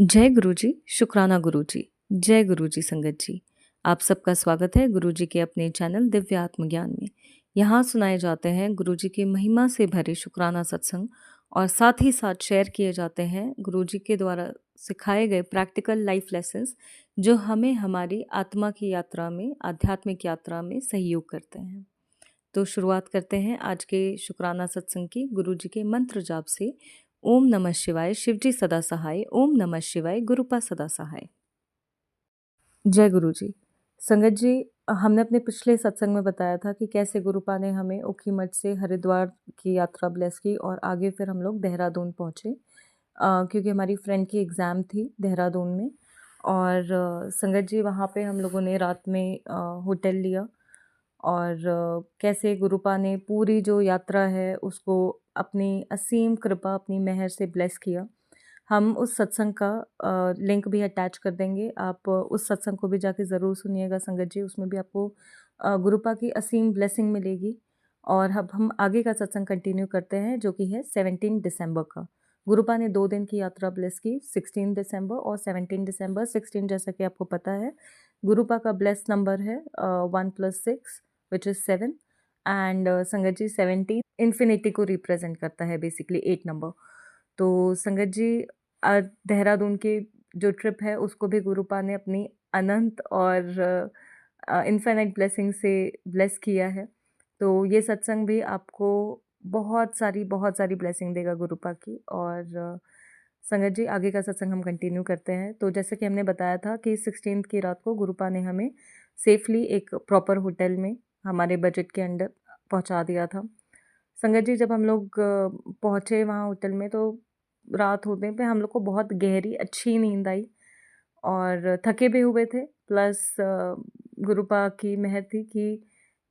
जय गुरु जी, शुक्राना गुरु जी। जय गुरु जी संगत जी। आप सबका स्वागत है गुरु जी के अपने चैनल दिव्य आत्मज्ञान में। यहाँ सुनाए जाते हैं गुरु जी की महिमा से भरे शुक्राना सत्संग और साथ ही साथ शेयर किए जाते हैं गुरु जी के द्वारा सिखाए गए प्रैक्टिकल लाइफ लेसन्स जो हमें हमारी आत्मा की यात्रा में, आध्यात्मिक यात्रा में सहयोग करते हैं। तो शुरुआत करते हैं आज के शुक्राना सत्संग की गुरु जी के मंत्र जाप से। ओम नमः शिवाय, शिवजी सदा सहाय। ओम नमः शिवाय, गुरुपा सदा सहाय। जय गुरु जी। संगत जी, हमने अपने पिछले सत्संग में बताया था कि कैसे गुरुपा ने हमें ओखी मठ से हरिद्वार की यात्रा ब्लेस की और आगे फिर हम लोग देहरादून पहुँचे क्योंकि हमारी फ्रेंड की एग्ज़ाम थी देहरादून में। और संगत जी, वहाँ पे हम लोगों ने रात में होटल लिया और कैसे गुरुपा ने पूरी जो यात्रा है उसको अपनी असीम कृपा, अपनी मेहर से ब्लेस किया। हम उस सत्संग का लिंक भी अटैच कर देंगे, आप उस सत्संग को भी जाके ज़रूर सुनिएगा संगत जी। उसमें भी आपको गुरुपा की असीम ब्लेसिंग मिलेगी। और अब हम आगे का सत्संग कंटिन्यू करते हैं जो कि है 17 दिसंबर का। गुरुपा ने 2 दिन की यात्रा ब्लेस की, 16 दिसंबर और 17 दिसंबर। 16 जैसा कि आपको पता है गुरुपा का ब्लेस नंबर है 1 + 6 विच इज़ 7। एंड संगत जी 17 इन्फिनिटी को रिप्रेजेंट करता है, बेसिकली 8 नंबर। तो संगत जी, देहरादून की जो ट्रिप है उसको भी गुरुपा ने अपनी अनंत और इन्फिनिट ब्लेसिंग से ब्लेस किया है। तो ये सत्संग भी आपको बहुत सारी ब्लेसिंग देगा गुरुपा की। और संगत जी, आगे का सत्संग हम कंटिन्यू करते हैं। तो जैसे कि हमने बताया था कि 16 की रात को गुरुपा ने हमें सेफली एक प्रॉपर होटल में हमारे बजट के अंडर पहुंचा दिया था। संगत जी, जब हम लोग पहुँचे वहाँ होटल में तो रात होने पे हम लोग को बहुत गहरी अच्छी नींद आई और थके भी हुए थे। प्लस गुरुपा की मेहर थी कि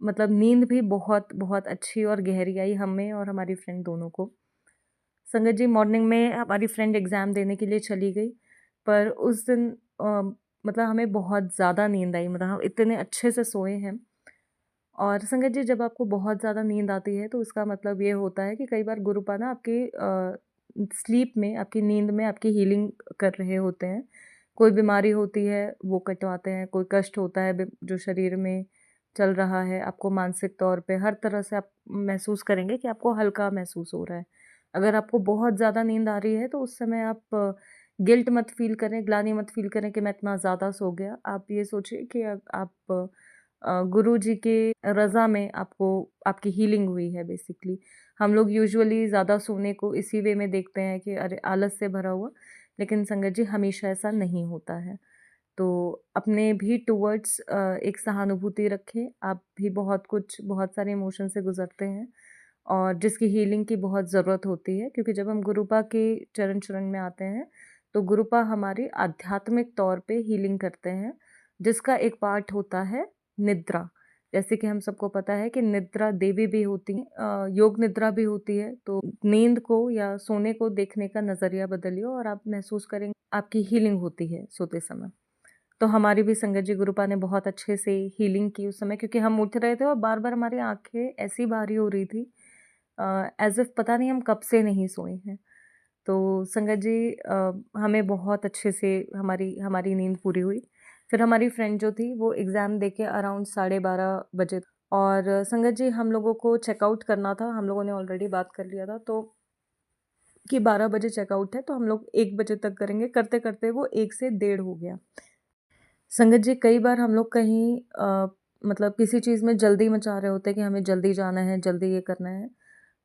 मतलब नींद भी बहुत अच्छी और गहरी आई हमें और हमारी फ्रेंड दोनों को। संगत जी, मॉर्निंग में हमारी फ्रेंड एग्ज़ाम देने के लिए चली गई, पर उस दिन मतलब हमें बहुत ज़्यादा नींद आई, मतलब हम इतने अच्छे से सोए हैं। और संगत जी, जब आपको बहुत ज़्यादा नींद आती है तो उसका मतलब ये होता है कि कई बार गुरुपा ना आपकी स्लीप में, आपकी नींद में आपकी हीलिंग कर रहे होते हैं। कोई बीमारी होती है वो कटवाते हैं, कोई कष्ट होता है जो शरीर में चल रहा है, आपको मानसिक तौर पे हर तरह से आप महसूस करेंगे कि आपको हल्का महसूस हो रहा है। अगर आपको बहुत ज़्यादा नींद आ रही है तो उस समय आप गिल्ट मत फ़ील करें, ग्लानि मत फ़ील करें कि मैं इतना ज़्यादा सो गया। आप ये सोचिए कि आप गुरु जी के रज़ा में आपको आपकी हीलिंग हुई है बेसिकली। हम लोग यूजुअली ज़्यादा सोने को इसी वे में देखते हैं कि अरे आलस से भरा हुआ, लेकिन संगत जी हमेशा ऐसा नहीं होता है। तो अपने भी टुवर्ड्स एक सहानुभूति रखें। आप भी बहुत सारे इमोशन से गुज़रते हैं और जिसकी हीलिंग की बहुत ज़रूरत होती है, क्योंकि जब हम गुरुपा के चरण शरण में आते हैं तो गुरुपा हमारी आध्यात्मिक तौर पे हीलिंग करते हैं, जिसका एक पार्ट होता है निद्रा। जैसे कि हम सबको पता है कि निद्रा देवी भी होती है, योग निद्रा भी होती है। तो नींद को या सोने को देखने का नज़रिया बदलिए और आप महसूस करेंगे आपकी हीलिंग होती है सोते समय। तो हमारी भी संगत जी गुरुपा ने बहुत अच्छे से हीलिंग की उस समय, क्योंकि हम उठ रहे थे और बार-बार हमारी आँखें ऐसी भारी हो रही थी एज़ इफ़ पता नहीं हम कब से नहीं सोए हैं। तो संगत जी, हमें बहुत अच्छे से हमारी हमारी नींद पूरी हुई। फिर हमारी फ्रेंड जो थी वो एग्ज़ाम देके अराउंड 12:30 बजे और संगत जी हम लोगों को चेकआउट करना था। हम लोगों ने ऑलरेडी बात कर लिया था तो कि 12 बजे चेकआउट है तो हम लोग 1 बजे तक करेंगे। करते-करते वो 1 से डेढ़ हो गया। संगत जी, कई बार हम लोग कहीं मतलब किसी चीज़ में जल्दी मचा रहे होते हैं कि हमें जल्दी जाना है, जल्दी ये करना है।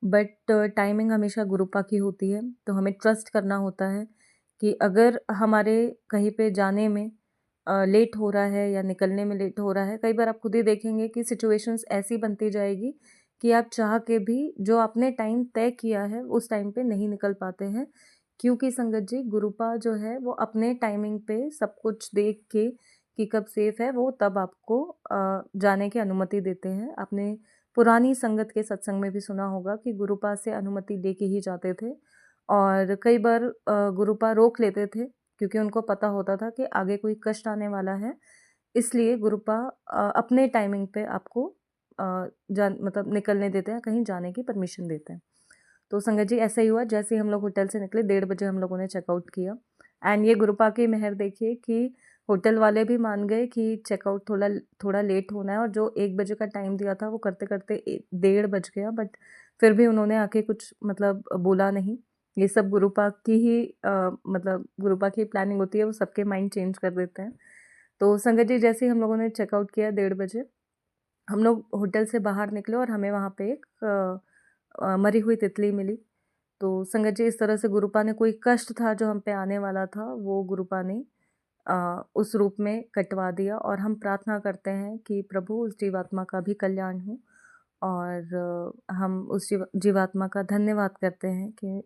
बट टाइमिंग हमेशा गुरुपा की होती है, तो हमें ट्रस्ट करना होता है कि अगर हमारे कहीं पे जाने में लेट हो रहा है या निकलने में लेट हो रहा है, कई बार आप खुद ही देखेंगे कि सिचुएशंस ऐसी बनती जाएगी कि आप चाह के भी जो आपने टाइम तय किया है उस टाइम पे नहीं निकल पाते हैं। क्योंकि संगत जी गुरुपा जो है वो अपने टाइमिंग पे सब कुछ देख के कि कब सेफ है वो तब आपको जाने की अनुमति देते हैं। आपने पुरानी संगत के सत्संग में भी सुना होगा कि गुरुपा से अनुमति लेके ही जाते थे और कई बार गुरुपा रोक लेते थे क्योंकि उनको पता होता था कि आगे कोई कष्ट आने वाला है। इसलिए गुरुपा अपने टाइमिंग पे आपको मतलब निकलने देते हैं, कहीं जाने की परमिशन देते हैं। तो संगत जी ऐसा ही हुआ, जैसे ही हम लोग होटल से निकले 1:30 बजे हम लोगों ने चेकआउट किया। एंड ये गुरुपा की मेहर देखिए कि होटल वाले भी मान गए कि चेकआउट थोड़ा थोड़ा लेट होना है, और जो 1 बजे का टाइम दिया था वो करते-करते 1:30 बज गया, बट फिर भी उन्होंने आके कुछ मतलब बोला नहीं। ये सब गुरुपा की ही मतलब गुरुपा की प्लानिंग होती है, वो सबके माइंड चेंज कर देते हैं। तो संगत जी जैसे ही हम लोगों ने चेकआउट किया 1:30 बजे, हम लोग होटल से बाहर निकले और हमें वहाँ पे एक मरी हुई तितली मिली। तो संगत जी इस तरह से गुरुपा ने कोई कष्ट था जो हम पे आने वाला था, वो गुरुपा ने उस रूप में कटवा दिया, और हम प्रार्थना करते हैं कि प्रभु उस जीवात्मा का भी कल्याण हो, और हम उस जीवात्मा का धन्यवाद करते हैं कि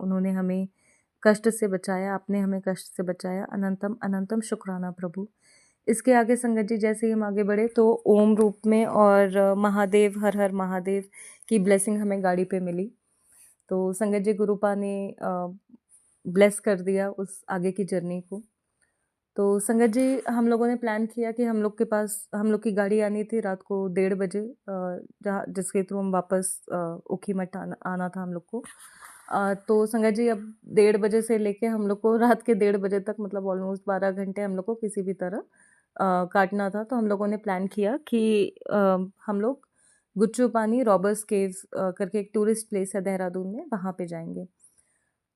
उन्होंने हमें कष्ट से बचाया, आपने हमें कष्ट से बचाया। अनंतम अनंतम शुक्राना प्रभु। इसके आगे संगत जी जैसे ही हम आगे बढ़े तो ओम रूप में और महादेव हर हर महादेव की ब्लेसिंग हमें गाड़ी पे मिली। तो संगत जी गुरुपा ने ब्लेस कर दिया उस आगे की जर्नी को। तो संगत जी हम लोगों ने प्लान किया कि हम लोग के पास हम लोग की गाड़ी आनी थी रात को 1:30 बजे, जहाँ जिसके थ्रू हम वापस ऊखीमठ आना आना था हम लोग को। तो संगत जी अब 1:30 बजे से लेके हम लोग को रात के 1:30 बजे तक मतलब ऑलमोस्ट 12 घंटे हम लोग को किसी भी तरह काटना था। तो हम लोगों ने प्लान किया कि हम लोग गुच्चू पानी रॉबर्स केव्स करके एक टूरिस्ट प्लेस है देहरादून में, वहाँ पे जाएंगे।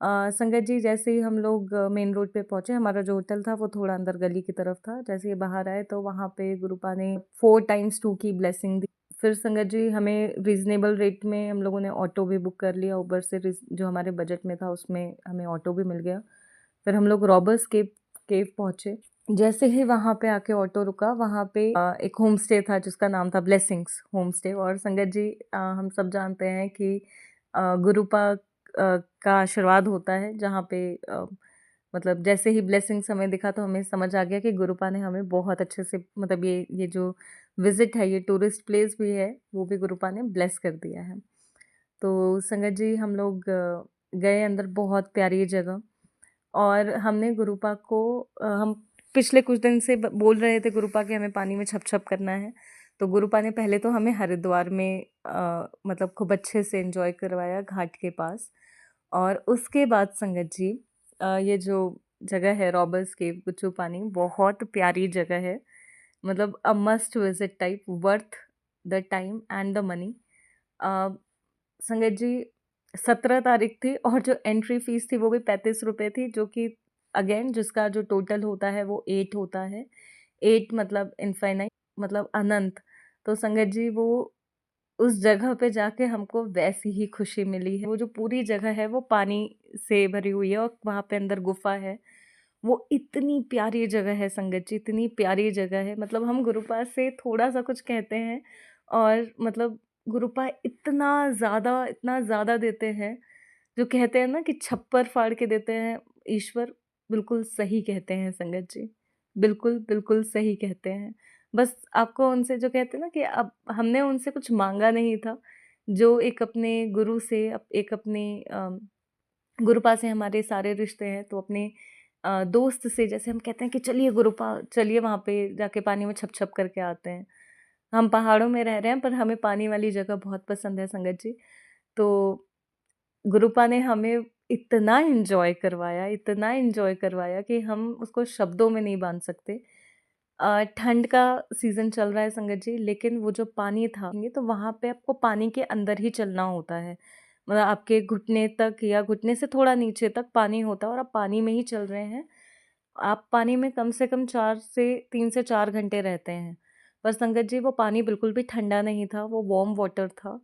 संगत जी जैसे ही हम लोग मेन रोड पे पहुँचे, हमारा जो होटल था वो थोड़ा अंदर गली की तरफ था। जैसे ही बाहर आए तो वहाँ पे गुरुपा ने 4 टाइम्स 2 की ब्लेसिंग दी। फिर संगत जी हमें रीज़नेबल रेट में हम लोगों ने ऑटो भी बुक कर लिया, उबर से जो हमारे बजट में था उसमें हमें ऑटो भी मिल गया। फिर हम लोग रॉबर्स केव केव पहुँचे। जैसे ही वहाँ पे आके ऑटो रुका, वहाँ पे एक होम स्टे था जिसका नाम था ब्लेसिंग्स होम स्टे। और संगत जी हम सब जानते हैं कि गुरुपा का आशीर्वाद होता है, जहाँ पे मतलब जैसे ही ब्लेसिंग्स हमें दिखा तो हमें समझ आ गया कि गुरुपा ने हमें बहुत अच्छे से मतलब ये जो विजिट है, ये टूरिस्ट प्लेस भी है, वो भी गुरुपा ने ब्लेस कर दिया है। तो संगत जी हम लोग गए अंदर, बहुत प्यारी जगह। और हमने गुरुपा को हम पिछले कुछ दिन से बोल रहे थे गुरुपा के हमें पानी में छप छप करना है। तो गुरुपा ने पहले तो हमें हरिद्वार में मतलब खूब अच्छे से एंजॉय करवाया घाट के पास। और उसके बाद संगत जी ये जो जगह है रॉबर्स केव गुच्चू पानी, बहुत प्यारी जगह है। मतलब a must visit type, worth the time and the money. संगत जी 17 तारीख थी और जो एंट्री फीस थी वो भी 35 रुपए थी, जो कि अगेन जिसका जो टोटल होता है वो 8 होता है। 8 मतलब इनफाइनाइट, मतलब अनंत। तो संगत जी वो उस जगह पे जाके हमको वैसी ही खुशी मिली है। वो जो पूरी जगह है वो पानी से भरी हुई है और वहाँ पे अंदर गुफा है। वो इतनी प्यारी जगह है संगत जी, इतनी प्यारी जगह है। मतलब हम गुरुपास से थोड़ा-सा कुछ कहते हैं और मतलब गुरुपा इतना ज़्यादा देते हैं, जो कहते हैं ना कि छप्पर फाड़ के देते हैं ईश्वर, बिल्कुल सही कहते हैं संगत जी। बिल्कुल, बिल्कुल सही कहते हैं। बस आपको उनसे जो कहते हैं ना कि अब हमने उनसे कुछ माँगा नहीं था, जो एक अपने गुरु से एक अपने गुरुपा से हमारे सारे रिश्ते हैं, तो अपने दोस्त से जैसे हम कहते हैं कि चलिए गुरुपा चलिए वहाँ पे जाके पानी में छप-छप करके आते हैं। हम पहाड़ों में रह रहे हैं पर हमें पानी वाली जगह बहुत पसंद है संगत जी। तो गुरुपा ने हमें इतना एन्जॉय करवाया कि हम उसको शब्दों में नहीं बाँध सकते। ठंड का सीज़न चल रहा है संगत जी, लेकिन वो जो पानी था ये तो वहाँ पे आपको पानी के अंदर ही चलना होता है। मतलब आपके घुटने तक या घुटने से थोड़ा नीचे तक पानी होता है और आप पानी में ही चल रहे हैं। आप पानी में कम से कम 3 से 4 घंटे रहते हैं। पर संगत जी वो पानी बिल्कुल भी ठंडा नहीं था, वो वार्म वाटर था।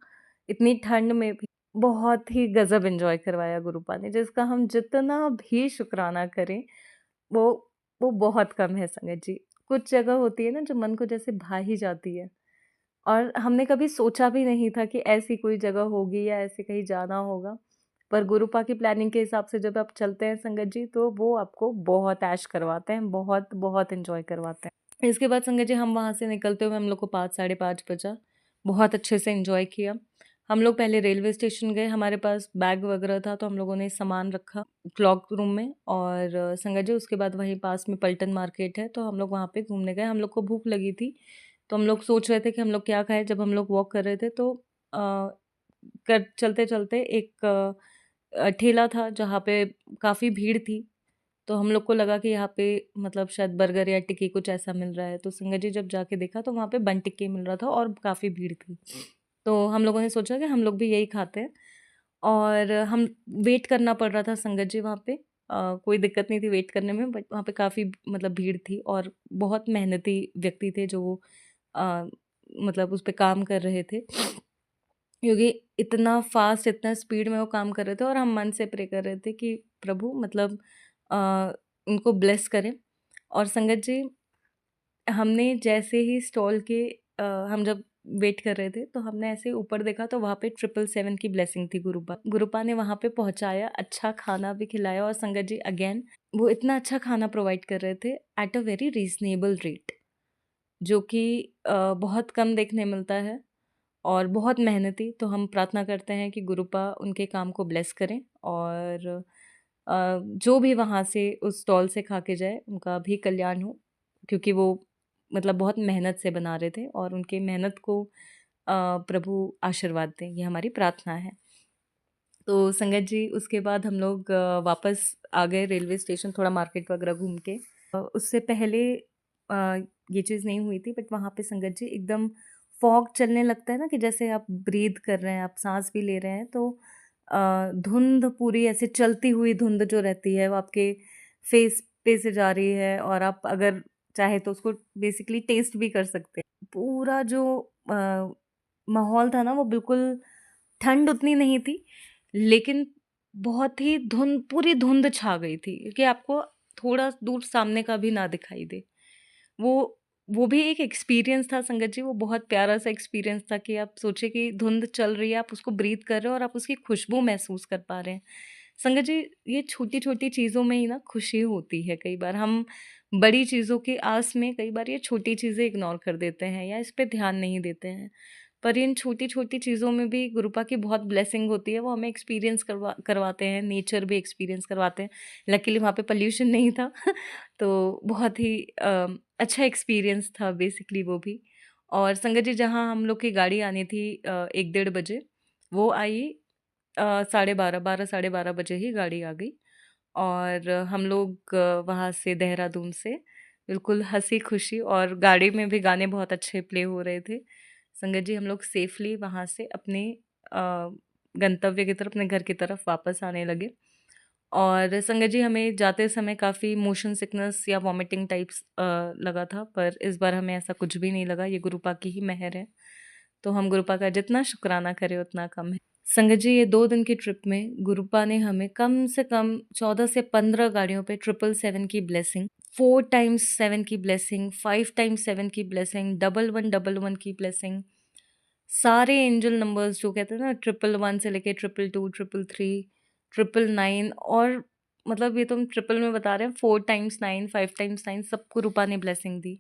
इतनी ठंड में भी बहुत ही गज़ब एन्जॉय करवाया गुरुपा ने, जिसका हम जितना भी शुकराना करें, वो वो बहुत कम है संगत जी। कुछ जगह होती है ना जो मन को जैसे भा ही जाती है, और हमने कभी सोचा भी नहीं था कि ऐसी कोई जगह होगी या ऐसे कहीं जाना होगा। पर गुरुपा की प्लानिंग के हिसाब से जब आप चलते हैं संगत जी, तो वो आपको बहुत ऐश करवाते हैं, बहुत एन्जॉय करवाते हैं। इसके बाद संगत जी हम वहाँ से निकलते हुए हम लोग को 5 साढ़े 5 बजा। बहुत अच्छे से एन्जॉय किया। हम लोग पहले रेलवे स्टेशन गए, हमारे पास बैग वगैरह था तो हम लोगों ने सामान रखा क्लॉक रूम में, और संगत जी उसके बाद वहीं पास में पल्टन मार्केट है तो हम लोग वहाँ पे घूमने गए। हम लोग को भूख लगी थी, तो हम लोग सोच रहे थे कि हम लोग क्या खाएँ। जब हम लोग वॉक कर रहे थे तो अ, कर चलते-चलते एक ठेला था जहाँ पे काफ़ी भीड़ थी। तो हम लोग को लगा कि यहाँ पे मतलब शायद बर्गर या टिक्की कुछ ऐसा मिल रहा है। तो संगत जी जब जाके देखा तो वहाँ पे बन टिक्की मिल रहा था और काफ़ी भीड़ थी। तो हम लोगों ने सोचा कि हम लोग भी यही खाते हैं, और हम वेट करना पड़ रहा था संगत जी वहाँ पे। कोई दिक्कत नहीं थी वेट करने में, बट वहाँ पे काफ़ी मतलब भीड़ थी और बहुत मेहनती व्यक्ति थे जो अ, मतलब उस पे काम कर रहे थे। क्योंकि इतना फ़ास्ट, इतना स्पीड में वो काम कर रहे थे, और हम मन से प्रे कर रहे थे कि प्रभु मतलब अ, उनको ब्लेस करें। और संगत जी, हमने जैसे ही स्टॉल के हम जब वेट कर रहे थे तो हमने ऐसे ऊपर देखा तो वहाँ पे 777 की ब्लेसिंग थी। गुरुपा ने वहाँ पे पहुँचाया, अच्छा खाना भी खिलाया, और संगत जी अगेन वो इतना अच्छा खाना प्रोवाइड कर रहे थे at a very reasonable rate, जो कि बहुत कम देखने मिलता है और बहुत मेहनती। तो हम प्रार्थना करते हैं कि गुरुपा उनके काम को ब्लेस करें, और जो भी वहाँ से उस स्टॉल से खा के जाए उनका भी कल्याण हो, क्योंकि वो मतलब बहुत मेहनत से बना रहे थे, और उनके मेहनत को प्रभु आशीर्वाद दें, ये हमारी प्रार्थना है। तो संगत जी उसके बाद हम लोग वापस आ गए रेलवे स्टेशन, थोड़ा मार्केट वगैरह घूम के। उससे पहले ये चीज़ नहीं हुई थी, बट वहाँ पे संगत जी एकदम फॉग चलने लगता है ना, कि जैसे आप ब्रीथ कर रहे हैं, आप सांस भी ले रहे हैं, तो धुंध पूरी ऐसे चलती हुई धुंध जो रहती है वो आपके फेस पे से जा रही है, और आप अगर चाहे तो उसको बेसिकली टेस्ट भी कर सकते हैं। पूरा जो माहौल था ना वो बिल्कुल, ठंड उतनी नहीं थी, लेकिन बहुत ही पूरी धुंध छा गई थी कि आपको थोड़ा दूर सामने का भी ना दिखाई दे। वो वो भी एक एक्सपीरियंस था संगत जी, वो बहुत प्यारा सा एक्सपीरियंस था कि आप सोचिए कि धुंध चल रही है, आप उसको ब्रीथ कर रहे हो और आप उसकी खुशबू महसूस कर पा रहे हैं। संगत जी, ये छोटी-छोटी चीज़ों में ही ना खुशी होती है। कई बार हम बड़ी चीज़ों की आस में कई बार ये छोटी चीज़ें इग्नोर कर देते हैं या इस पे ध्यान नहीं देते हैं। पर इन छोटी-छोटी चीज़ों में भी गुरुपा की बहुत ब्लेसिंग होती है, वो हमें एक्सपीरियंस करवाते हैं, नेचर भी एक्सपीरियंस करवाते हैं। लकीली वहाँ पे पॉल्यूशन नहीं था तो बहुत ही अच्छा एक्सपीरियंस था बेसिकली वो भी। और संगत जी जहाँ हम लोग की गाड़ी आनी थी 1 डेढ़ बजे, वो आई 12:30 साढ़े 12 बजे ही गाड़ी आ गई, और हम लोग वहाँ से देहरादून से बिल्कुल हँसी-खुशी, और गाड़ी में भी गाने बहुत अच्छे प्ले हो रहे थे। संगत जी हम लोग सेफ़ली वहाँ से अपने अ, गंतव्य की तरफ, अपने घर की तरफ वापस आने लगे। और संगत जी हमें जाते समय काफ़ी मोशन सिकनेस या वॉमिटिंग टाइप्स लगा था, पर इस बार हमें ऐसा कुछ भी नहीं लगा, ये गुरुपा की ही मेहर है। तो हम गुरुपा का जितना शुक्राना करें उतना कम है। संगत जी ये 2 दिन की ट्रिप में गुरुपा ने हमें कम से कम 14 से 15 गाड़ियों पे 777 की ब्लेसिंग, 4 टाइम्स 7 की ब्लेसिंग, 5 टाइम्स 7 की ब्लेसिंग, 1111 की ब्लेसिंग, सारे एंजल नंबर्स जो कहते हैं ना, 111 से लेके 222, 333, 999, और मतलब ये तो हम ट्रिपल में बता रहे हैं, 4 टाइम्स 9, 5 टाइम्स 9, सबको रूपा ने ब्लेसिंग दी।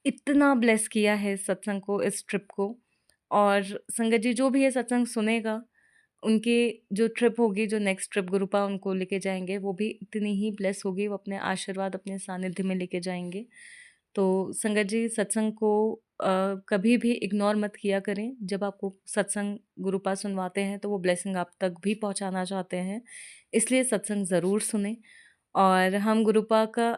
इतना ब्लेस किया है इस सत्संग को, इस ट्रिप को। और संगत जी जो भी ये सत्संग सुनेगा, उनकी जो ट्रिप होगी, जो नेक्स्ट ट्रिप गुरुपा उनको लेके जाएँगे, वो भी इतनी ही ब्लेस होगी, वो अपने आशीर्वाद अपने सानिध्य में लेके जाएँगे। तो संगत जी सत्संग को कभी भी इग्नोर मत किया करें। जब आपको सत्संग गुरुपा सुनवाते हैं तो वो ब्लेसिंग आप तक भी पहुँचाना चाहते हैं, इसलिए सत्संग ज़रूर सुनें। और हम गुरुपा का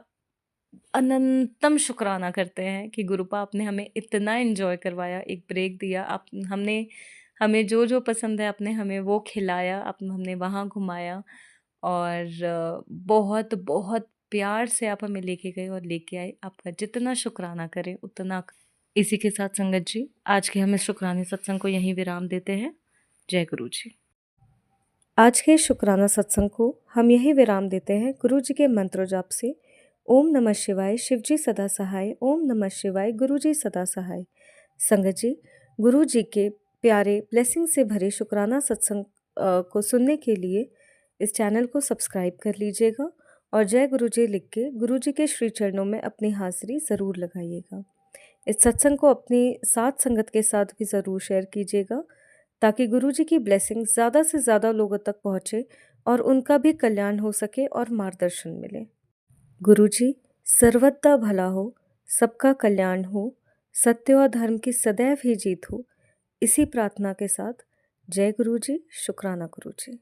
अनंतम शुक्राना करते हैं कि गुरुपा आपने हमें इतना एन्जॉय करवाया, एक ब्रेक दिया, आप हमने हमें जो-जो पसंद है आपने हमें वो खिलाया, आप हमने वहाँ घुमाया, और बहुत-बहुत प्यार से आप हमें लेके गए और लेके आए। आपका जितना शुक्राना करें उतना इसी के साथ संगत जी, आज के हम इस शुक्राने सत्संग को यहीं विराम देते हैं। जय गुरु जी। आज के शुक्राना सत्संग को हम यही विराम देते हैं गुरु जी के मंत्र जाप से। ओम नमः शिवाय, शिव जी सदा सहाय। ओम नमः शिवाय, गुरु जी सदा सहाय। संगत जी, गुरु जी के प्यारे ब्लेसिंग से भरे शुक्राना सत्संग को सुनने के लिए इस चैनल को सब्सक्राइब कर लीजिएगा, और जय गुरु जी लिख के गुरु जी के श्री चरणों में अपनी हाजिरी ज़रूर लगाइएगा। इस सत्संग को अपनी साथ संगत के साथ भी ज़रूर शेयर कीजिएगा, ताकि गुरु जी की ब्लेसिंग ज़्यादा से ज़्यादा लोगों तक पहुँचे और उनका भी कल्याण हो सके और मार्गदर्शन मिले। गुरु जी, सर्वदा भला हो, सबका कल्याण हो, सत्य और धर्म की सदैव ही जीत हो, इसी प्रार्थना के साथ जय गुरु जी, शुक्राना गुरु जी।